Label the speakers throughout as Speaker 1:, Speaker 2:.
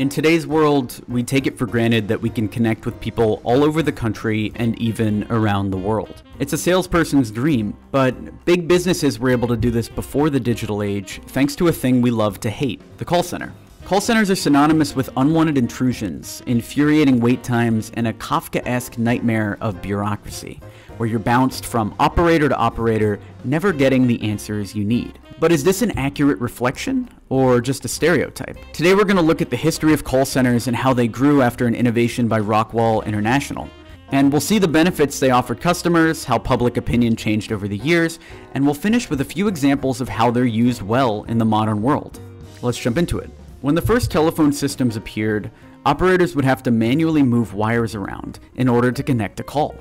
Speaker 1: In today's world, we take it for granted that we can connect with people all over the country and even around the world. It's a salesperson's dream, but big businesses were able to do this before the digital age thanks to a thing we love to hate, the call center. Call centers are synonymous with unwanted intrusions, infuriating wait times, and a Kafkaesque nightmare of bureaucracy, where you're bounced from operator to operator, never getting the answers you need. But is this an accurate reflection, or just a stereotype? Today we're going to look at the history of call centers and how they grew after an innovation by Rockwell International. And we'll see the benefits they offered customers, how public opinion changed over the years, and we'll finish with a few examples of how they're used well in the modern world. Let's jump into it. When the first telephone systems appeared, operators would have to manually move wires around in order to connect a call.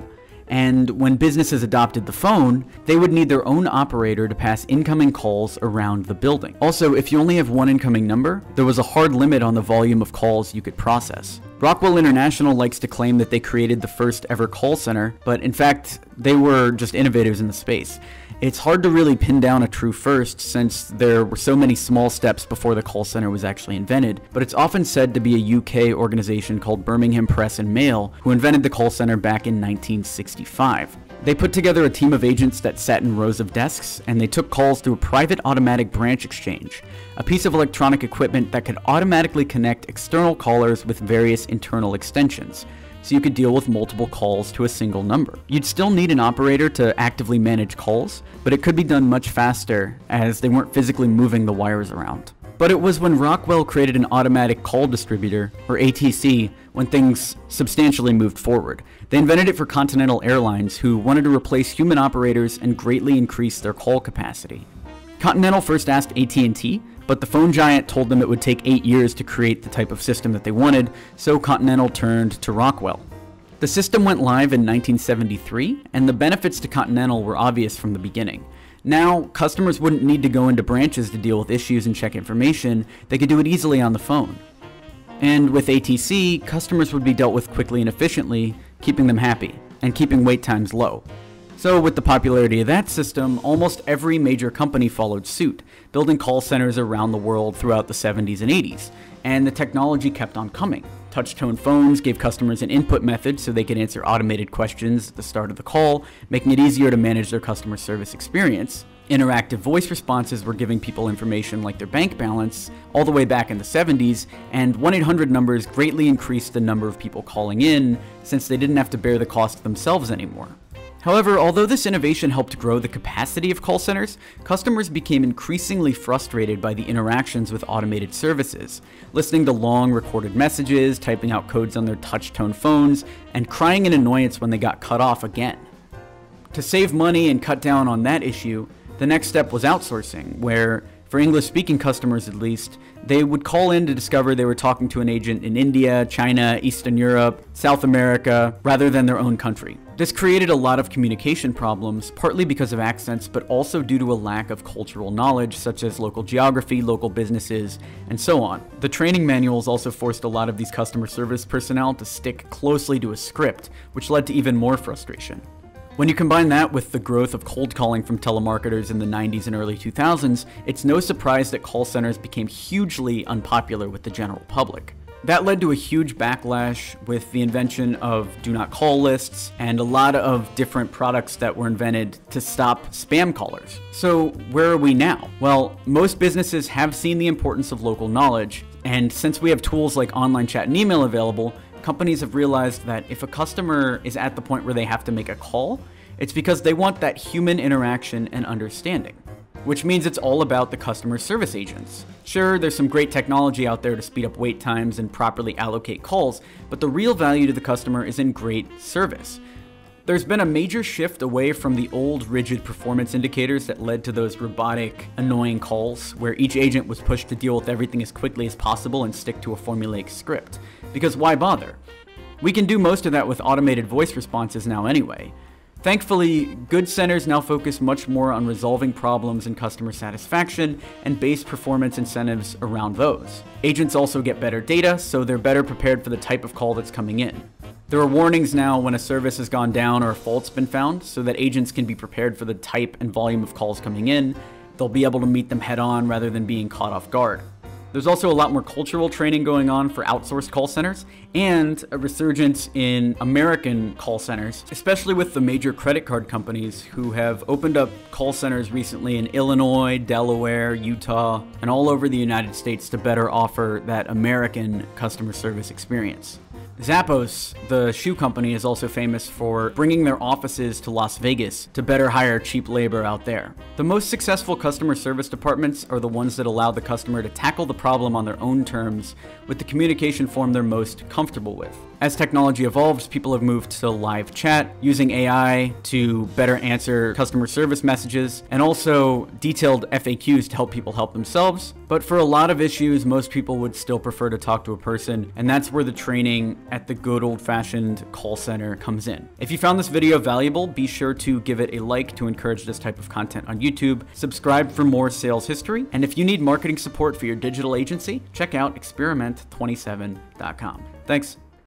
Speaker 1: And when businesses adopted the phone, they would need their own operator to pass incoming calls around the building. Also, if you only have one incoming number, there was a hard limit on the volume of calls you could process. Rockwell International likes to claim that they created the first ever call center, but in fact, they were just innovators in the space. It's hard to really pin down a true first since there were so many small steps before the call center was actually invented, but it's often said to be a UK organization called Birmingham Press and Mail who invented the call center back in 1965. They put together a team of agents that sat in rows of desks, and they took calls through a private automatic branch exchange, a piece of electronic equipment that could automatically connect external callers with various internal extensions, so you could deal with multiple calls to a single number. You'd still need an operator to actively manage calls, but it could be done much faster as they weren't physically moving the wires around. But it was when Rockwell created an automatic call distributor, or ATC, when things substantially moved forward. They invented it for Continental Airlines, who wanted to replace human operators and greatly increase their call capacity. Continental first asked AT&T, but the phone giant told them it would take 8 years to create the type of system that they wanted, so Continental turned to Rockwell. The system went live in 1973, and the benefits to Continental were obvious from the beginning. Now, customers wouldn't need to go into branches to deal with issues and check information, they could do it easily on the phone. And with ATC, customers would be dealt with quickly and efficiently, keeping them happy, and keeping wait times low. So with the popularity of that system, almost every major company followed suit, building call centers around the world throughout the 70s and 80s, and the technology kept on coming. Touch-tone phones gave customers an input method so they could answer automated questions at the start of the call, making it easier to manage their customer service experience. Interactive voice responses were giving people information like their bank balance all the way back in the 70s, and 1-800 numbers greatly increased the number of people calling in since they didn't have to bear the cost themselves anymore. However, although this innovation helped grow the capacity of call centers, customers became increasingly frustrated by the interactions with automated services, listening to long recorded messages, typing out codes on their touch-tone phones, and crying in annoyance when they got cut off again. To save money and cut down on that issue, the next step was outsourcing, where, for English-speaking customers at least, they would call in to discover they were talking to an agent in India, China, Eastern Europe, South America, rather than their own country. This created a lot of communication problems, partly because of accents, but also due to a lack of cultural knowledge, such as local geography, local businesses, and so on. The training manuals also forced a lot of these customer service personnel to stick closely to a script, which led to even more frustration. When you combine that with the growth of cold calling from telemarketers in the 90s and early 2000s, it's no surprise that call centers became hugely unpopular with the general public. That led to a huge backlash with the invention of do not call lists and a lot of different products that were invented to stop spam callers. So where are we now? Well, most businesses have seen the importance of local knowledge, and since we have tools like online chat and email available, companies have realized that if a customer is at the point where they have to make a call, it's because they want that human interaction and understanding, which means it's all about the customer service agents. Sure, there's some great technology out there to speed up wait times and properly allocate calls, but the real value to the customer is in great service. There's been a major shift away from the old rigid performance indicators that led to those robotic, annoying calls where each agent was pushed to deal with everything as quickly as possible and stick to a formulaic script. Because why bother? We can do most of that with automated voice responses now anyway. Thankfully, good centers now focus much more on resolving problems and customer satisfaction and base performance incentives around those. Agents also get better data, so they're better prepared for the type of call that's coming in. There are warnings now when a service has gone down or a fault's been found, so that agents can be prepared for the type and volume of calls coming in. They'll be able to meet them head on rather than being caught off guard. There's also a lot more cultural training going on for outsourced call centers and a resurgence in American call centers, especially with the major credit card companies who have opened up call centers recently in Illinois, Delaware, Utah, and all over the United States to better offer that American customer service experience. Zappos, the shoe company, is also famous for bringing their offices to Las Vegas to better hire cheap labor out there. The most successful customer service departments are the ones that allow the customer to tackle the problem on their own terms with the communication form they're most comfortable with. As technology evolves, people have moved to live chat, using AI to better answer customer service messages, and also detailed FAQs to help people help themselves. But for a lot of issues, most people would still prefer to talk to a person, and that's where the training at the good old-fashioned call center comes in. If you found this video valuable, be sure to give it a like to encourage this type of content on YouTube, subscribe for more sales history, and if you need marketing support for your digital agency, check out experiment27.com. Thanks.